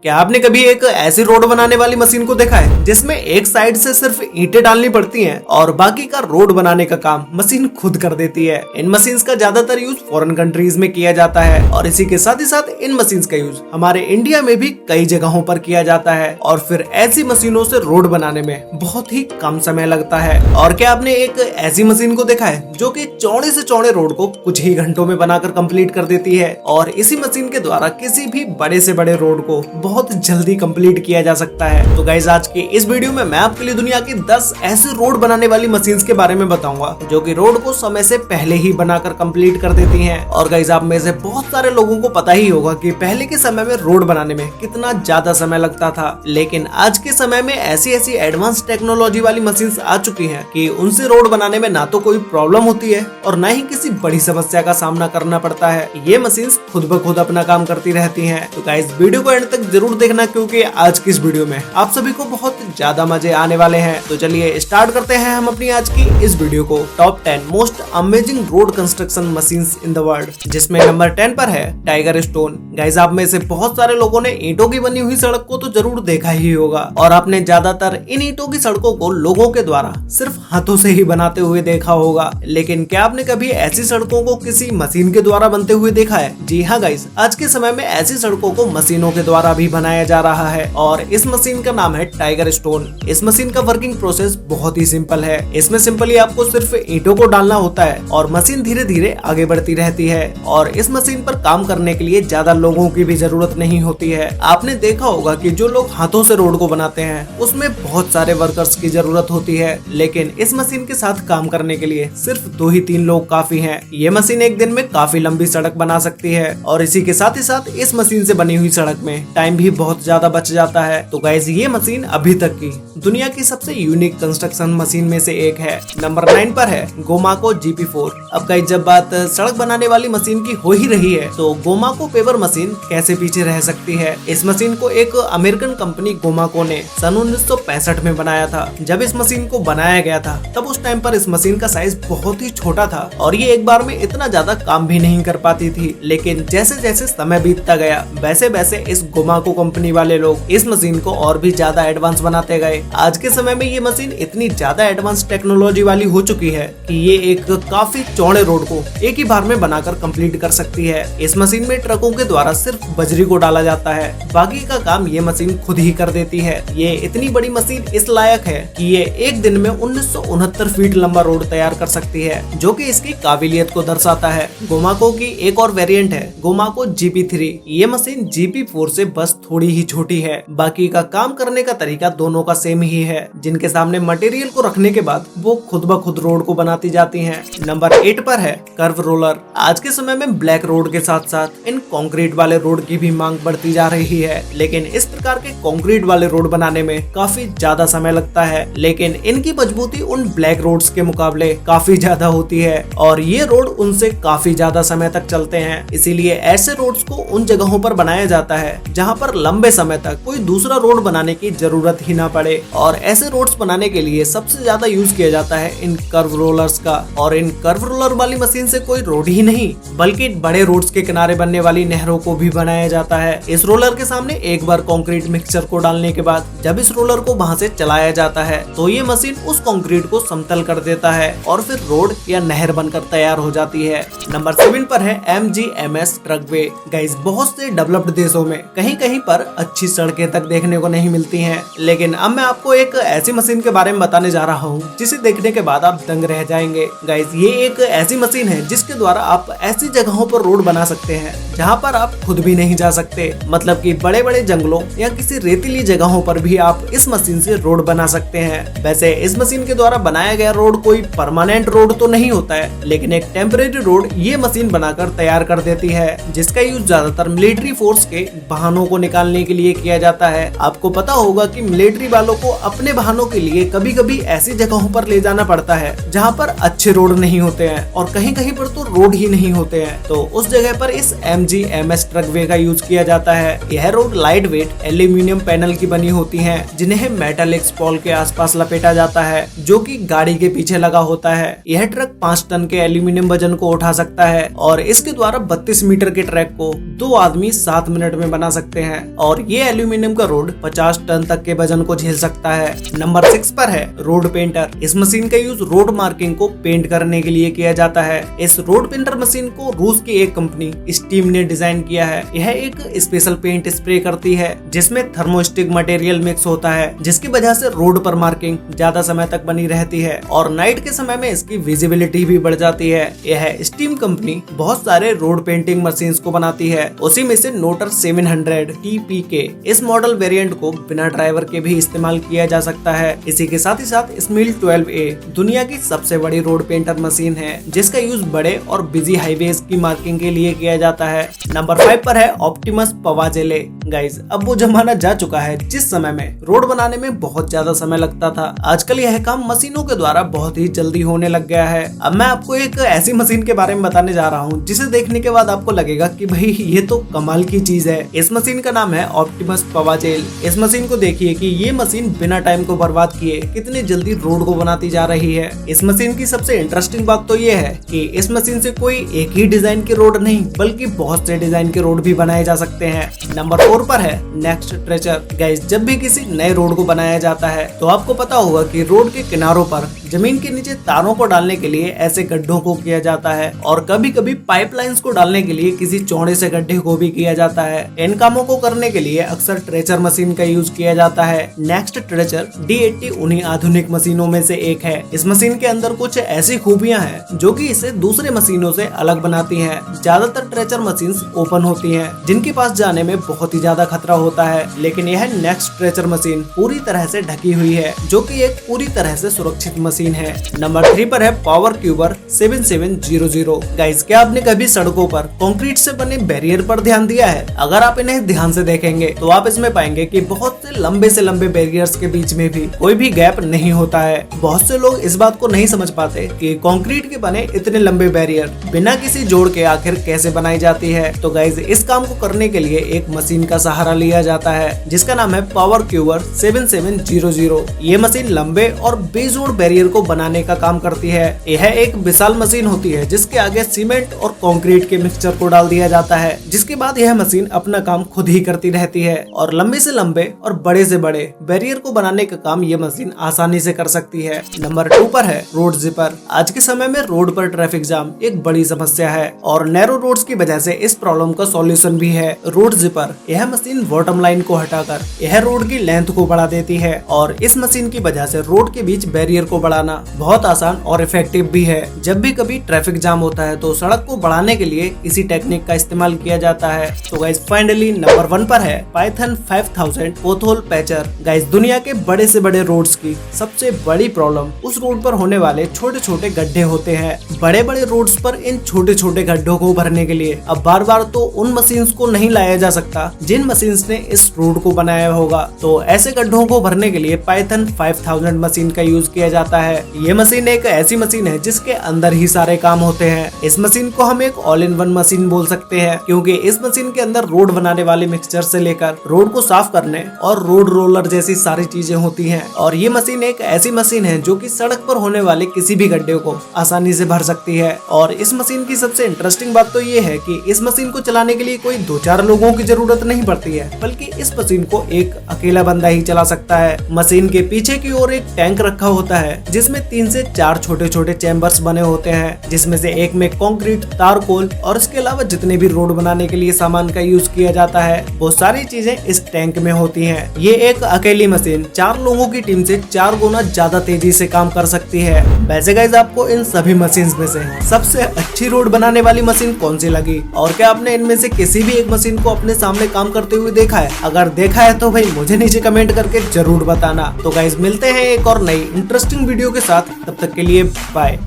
क्या आपने कभी एक ऐसी रोड बनाने वाली मशीन को देखा है जिसमें एक साइड से सिर्फ ईंटें डालनी पड़ती हैं और बाकी का रोड बनाने का काम मशीन खुद कर देती है। इन मशीन्स का ज्यादातर यूज फॉरेन कंट्रीज में किया जाता है और इसी के साथ ही साथ इन मशीन्स का यूज हमारे इंडिया में भी कई जगहों पर किया जाता है और फिर ऐसी मशीनों से रोड बनाने में बहुत ही कम समय लगता है। और क्या आपने एक ऐसी मशीन को देखा है जो कि चौड़े से चौड़े रोड को कुछ ही घंटों में बनाकर कंप्लीट कर देती है और इसी मशीन के द्वारा किसी भी बड़े से बड़े रोड को बहुत जल्दी कंप्लीट किया जा सकता है। तो गाइस, आज के इस वीडियो में मैं आपके लिए दुनिया की 10 ऐसे रोड बनाने वाली मशीन्स के बारे में बताऊंगा जो कि रोड को समय से पहले ही बनाकर कंप्लीट कर देती हैं। और गाइस, आप में से बहुत सारे लोगों को पता ही होगा कि पहले के समय में रोड बनाने में कितना ज्यादा समय लगता था, लेकिन आज के समय में ऐसी ऐसी एडवांस टेक्नोलॉजी वाली मशीन्स आ चुकी हैं कि उनसे रोड बनाने में ना तो कोई प्रॉब्लम होती है और ना ही किसी बड़ी समस्या का सामना करना पड़ता है। ये मशीन्स खुद ब खुद अपना काम करती रहती हैं। तो गाइस, वीडियो को एंड तक जरूर देखना क्योंकि आज की इस वीडियो में आप सभी को बहुत ज्यादा मजे आने वाले हैं। तो चलिए स्टार्ट करते हैं हम अपनी आज की इस वीडियो को। Top 10 most amazing road construction machines in the world, जिसमें नंबर 10 पर है टाइगर स्टोन। गाइस, आप में से बहुत सारे लोगों ने ईंटों की बनी हुई सड़क को तो जरूर देखा ही होगा और आपने ज्यादातर इन ईंटों की सड़कों को लोगों के द्वारा सिर्फ हाथों से ही बनाते हुए देखा होगा, लेकिन क्या आपने कभी ऐसी सड़कों को किसी मशीन के द्वारा बनते हुए देखा है? जी हाँ गाइस, आज के समय में ऐसी सड़कों को मशीनों के द्वारा भी बनाया जा रहा है और इस मशीन का नाम है टाइगर स्टोन। इस मशीन का वर्किंग प्रोसेस बहुत ही सिंपल है। इसमें सिंपली आपको सिर्फ ईंटों को डालना होता है और मशीन धीरे धीरे आगे बढ़ती रहती है और इस मशीन पर काम करने के लिए ज्यादा लोगों की भी जरूरत नहीं होती है। आपने देखा होगा कि जो लोग हाथों से रोड को बनाते हैं उसमें बहुत सारे वर्कर्स की जरूरत होती है, लेकिन इस मशीन के साथ काम करने के लिए सिर्फ 2 ही 3 लोग काफी हैं। ये मशीन एक दिन में काफी लंबी सड़क बना सकती है और इसी के साथ ही साथ इस मशीन से बनी हुई सड़क में टाइम भी बहुत ज्यादा बच जाता है। तो गाइस, ये मशीन अभी तक की दुनिया की सबसे यूनिक कंस्ट्रक्शन मशीन में से एक है। नंबर 9 पर है गोमाको GP4। अब गाइस, जब बात सड़क बनाने वाली मशीन की हो ही रही है तो गोमाको पेवर मशीन कैसे पीछे रह सकती है। इस मशीन को एक अमेरिकन कंपनी गोमाको ने सन 1965 में बनाया था। जब इस मशीन को बनाया गया था तब उस टाइम पर इस मशीन का साइज बहुत ही छोटा था और ये एक बार में इतना ज्यादा काम भी नहीं कर पाती थी, लेकिन जैसे जैसे समय बीतता गया वैसे वैसे इस गोमाको कंपनी वाले लोग इस मशीन को और भी ज्यादा एडवांस बनाते गए। आज के समय में ये मशीन इतनी ज्यादा एडवांस टेक्नोलॉजी वाली हो चुकी है कि ये एक काफी चौड़े रोड को एक ही बार में बनाकर कंप्लीट कर सकती है। इस मशीन में ट्रकों के द्वारा सिर्फ बजरी को डाला जाता है, बाकी का काम ये मशीन खुद ही कर देती है। ये इतनी बड़ी मशीन इस लायक है कि ये एक दिन में 1969 फीट लंबा रोड तैयार कर सकती है, जो कि इसकी काबिलियत को दर्शाता है। गोमाको की एक और वेरिएंट है गोमाको GP3। ये मशीन GP4 से बस थोड़ी ही छोटी है, बाकी का काम करने का तरीका दोनों का सेम ही है। जिनके सामने मटेरियल को रखने के बाद वो खुद ब खुद रोड को बनाती जाती हैं। नंबर 8 पर है कर्व रोलर। आज के समय में ब्लैक रोड के साथ साथ इन कंक्रीट वाले रोड की भी मांग बढ़ती जा रही है, लेकिन इस प्रकार के कंक्रीट वाले रोड बनाने में काफी ज्यादा समय लगता है, लेकिन इनकी मजबूती उन ब्लैक रोड्स के मुकाबले काफी ज्यादा होती है और ये रोड उनसे काफी ज्यादा समय तक चलते हैं। इसीलिए ऐसे रोड्स को उन जगहों पर बनाया जाता है जहाँ पर लंबे समय तक कोई दूसरा रोड बनाने की जरूरत ही ना पड़े और ऐसे रोड्स बनाने के लिए सबसे ज्यादा यूज किया जाता है इन कर्व रोलर्स का। और इन कर्व रोलर वाली मशीन से कोई रोड ही नहीं बल्कि बड़े रोड्स के किनारे बनने वाली नहरों को भी बनाया जाता है। इस रोलर के सामने एक बार कंक्रीट मिक्सचर को डालने के बाद जब इस रोलर को वहां से चलाया जाता है तो ये मशीन उस कंक्रीट को समतल कर देता है और फिर रोड या नहर बनकर तैयार हो जाती है। नंबर 7 पर है MGMS ट्रकवे। गाइस, बहुत से डेवलप्ड देशों में कहीं कहीं पर अच्छी सड़कें तक देखने को नहीं मिलती हैं, लेकिन अब मैं आपको एक ऐसी मशीन के बारे में बताने जा रहा हूँ जिसे देखने के बाद आप दंग रह जाएंगे। गाइस, ये एक ऐसी मशीन है जिसके द्वारा आप ऐसी जगहों पर रोड बना सकते हैं जहाँ पर आप खुद भी नहीं जा सकते, मतलब कि बड़े बड़े जंगलों या किसी रेतीली जगहों पर भी आप इस मशीन से रोड बना सकते हैं। वैसे इस मशीन के द्वारा बनाया गया रोड कोई परमानेंट रोड तो नहीं होता है, लेकिन एक टेम्परेरी रोड ये मशीन बनाकर तैयार कर देती है, जिसका यूज ज्यादातर मिलिट्री फोर्स के वाहनों को निकालने के लिए किया जाता है। आपको पता होगा कि मिलिट्री वालों को अपने वाहनों के लिए कभी कभी ऐसी जगहों पर ले जाना पड़ता है जहाँ पर अच्छे रोड नहीं होते हैं और कहीं कहीं पर तो रोड ही नहीं होते हैं, तो उस जगह पर इस MGMS ट्रकवे का यूज किया जाता है। यह road light weight aluminium panel की बनी होती है जिन्हें मेटालिक स्पॉल के आसपास लपेटा जाता है, जो कि गाड़ी के पीछे लगा होता है। यह ट्रक 5 टन के एल्यूमिनियम वजन को उठा सकता है और इसके द्वारा 32 मीटर के ट्रैक को 2 आदमी 7 मिनट में बना सकते हैं और ये एल्यूमिनियम का रोड 50 टन तक के वजन को झेल सकता है। नंबर 6 पर है रोड पेंटर। इस मशीन का यूज रोड मार्किंग को पेंट करने के लिए किया जाता है। इस रोड पेंटर मशीन को रूस की एक कंपनी स्टीम ने डिजाइन किया है। यह एक स्पेशल पेंट स्प्रे करती है जिसमें थर्मोस्टिक मटेरियल मिक्स होता है, जिसकी वजह से रोड पर मार्किंग ज्यादा समय तक बनी रहती है और नाइट के समय में इसकी विजिबिलिटी भी बढ़ जाती है। यह स्टीम कंपनी बहुत सारे रोड पेंटिंग मशीन्स को बनाती है, उसी में से नोटर 700 TPK इस मॉडल वेरिएंट को बिना ड्राइवर के भी इस्तेमाल किया जा सकता है। इसी के साथ ही साथ स्मिल 12A दुनिया की सबसे बड़ी रोड पेंटर मशीन है, जिसका यूज बड़े और बिजी हाईवेज की मार्किंग के लिए किया जाता है। नंबर 5 पर है ऑप्टिमस पवाजेले। गाइज, अब वो जमाना जा चुका है जिस समय में रोड बनाने में बहुत ज्यादा समय लगता था। आजकल यह काम मशीनों के द्वारा बहुत ही जल्दी होने लग गया है। अब मैं आपको एक ऐसी मशीन के बारे में बताने जा रहा हूँ जिसे देखने के बाद आपको लगेगा कि भाई ये तो कमाल की चीज है। इस मशीन का नाम है ऑप्टिमस पवाजेल। इस मशीन को देखिए कि ये मशीन बिना टाइम को बर्बाद किए कितनी जल्दी रोड को बनाती जा रही है। इस मशीन की सबसे इंटरेस्टिंग बात तो ये है कि इस मशीन से कोई एक ही डिजाइन के रोड नहीं बल्कि बहुत से डिजाइन के रोड भी बनाए जा सकते हैं। नंबर 4 पर है नेक्स्ट ट्रेचर। गाइस, जब भी किसी नए रोड को बनाया जाता है तो आपको पता होगा कि रोड के किनारों पर जमीन के नीचे तारों को डालने के लिए ऐसे गड्ढों को किया जाता है और कभी कभी पाइपलाइंस को डालने के लिए किसी चौड़े से गड्ढे को भी किया जाता है। इन कामों को करने के लिए अक्सर ट्रेचर मशीन का यूज किया जाता है। नेक्स्ट ट्रेचर D80 उन्हीं आधुनिक मशीनों में से एक है। इस मशीन के अंदर कुछ ऐसी खूबियां हैं जो कि इसे दूसरे मशीनों से अलग बनाती हैं। ज्यादातर ट्रेचर मशीन्स ओपन होती हैं, जिनके पास जाने में बहुत ही ज्यादा खतरा होता है, लेकिन यह नेक्स्ट ट्रेचर मशीन पूरी तरह से ढकी हुई है, जो कि एक पूरी तरह से सुरक्षित मशीन है। नंबर 3 पर है पावर क्यूबर 7700। गाइस, क्या आपने कभी सड़कों पर कंक्रीट से बने बैरियर पर ध्यान दिया है? अगर आप इन्हें ध्यान से देखेंगे तो आप इसमें पाएंगे कि बहुत से लंबे बैरियर्स के बीच में भी कोई भी गैप नहीं होता है। बहुत से लोग इस बात को नहीं समझ पाते कि कंक्रीट के बने इतने लंबे बैरियर बिना किसी जोड़ के आखिर कैसे बनाई जाती है। तो गाइस, इस काम को करने के लिए एक मशीन का सहारा लिया जाता है जिसका नाम है पावर क्यूबर 7700। ये मशीन लंबे और बेजोड़ बैरियर को बनाने का काम करती है। यह एक विशाल मशीन होती है जिसके आगे सीमेंट और कंक्रीट के मिक्सचर को डाल दिया जाता है, जिसके बाद यह मशीन अपना काम खुद ही करती रहती है और लंबे से लंबे और बड़े से बड़े बैरियर को बनाने का काम ये मशीन आसानी से कर सकती है। नंबर 2 पर है रोड जिपर। आज के समय में रोड पर ट्रैफिक जाम एक बड़ी समस्या है और नैरो रोड्स की वजह से इस प्रॉब्लम का सॉल्यूशन भी है रोड जिपर। यह मशीन बॉटम लाइन को हटाकर यह रोड की लेंथ को बढ़ा देती है और इस मशीन की वजह से रोड के बीच बैरियर को बढ़ाना बहुत आसान और इफेक्टिव भी है। जब भी कभी ट्रैफिक जाम होता है तो सड़क को बढ़ाने के लिए इसी टेक्निक का इस्तेमाल किया जाता है। तो गाइस, फाइनली नंबर 1 पर है पाइथन 5000 पोथोल पैचर। गाइस, दुनिया के बड़े से बड़े रोड्स की सबसे बड़ी प्रॉब्लम उस रोड पर होने वाले छोटे छोटे गड्ढे होते हैं। बड़े बड़े रोड्स पर इन छोटे छोटे गड्ढों को भरने के लिए अब बार बार तो उन मशीन्स को नहीं लाया जा सकता जिन मशीन्स ने इस रोड को बनाया होगा। तो ऐसे गड्ढों को भरने के लिए पाइथन 5000 मशीन का यूज किया जाता है। ये मशीन एक ऐसी मशीन है जिसके अंदर ही सारे काम होते हैं। इस मशीन को हम एक ऑल इन वन मशीन बोल सकते हैं, क्योंकि इस मशीन के अंदर रोड बनाने वाले मिक्सचर से लेकर रोड को साफ करने और रोड रोलर जैसी सारी चीजें होती हैं। और ये मशीन एक ऐसी मशीन है जो कि सड़क पर होने वाले किसी भी गड्ढे को आसानी से भर सकती है। और इस मशीन की सबसे इंटरेस्टिंग बात तो ये है कि इस मशीन को चलाने के लिए कोई 2-4 लोगों की जरूरत नहीं पड़ती है, बल्कि इस मशीन को एक अकेला बंदा ही चला सकता है। मशीन के पीछे की ओर एक टैंक रखा होता है जिसमें 3 से 4 छोटे छोटे चैम्बर्स बने होते हैं, जिसमें से एक में कंक्रीट, तारकोल और इसके अलावा जितने भी रोड बनाने के लिए सामान का यूज किया जाता है वो सारी चीजें इस टैंक में होती हैं। ये एक अकेली मशीन 4 लोगों की टीम से 4 गुना ज्यादा तेजी से काम कर सकती है। वैसे गाइस, आपको इन सभी मशीन में से सबसे अच्छी रोड बनाने वाली मशीन कौन सी लगी और क्या आपने इनमें से किसी भी एक मशीन को अपने सामने काम करते हुए देखा है? अगर देखा है तो भाई मुझे नीचे कमेंट करके जरूर बताना। तो गाइस, मिलते हैं एक और नई इंटरेस्टिंग वीडियो के साथ, तब तक के लिए बाय।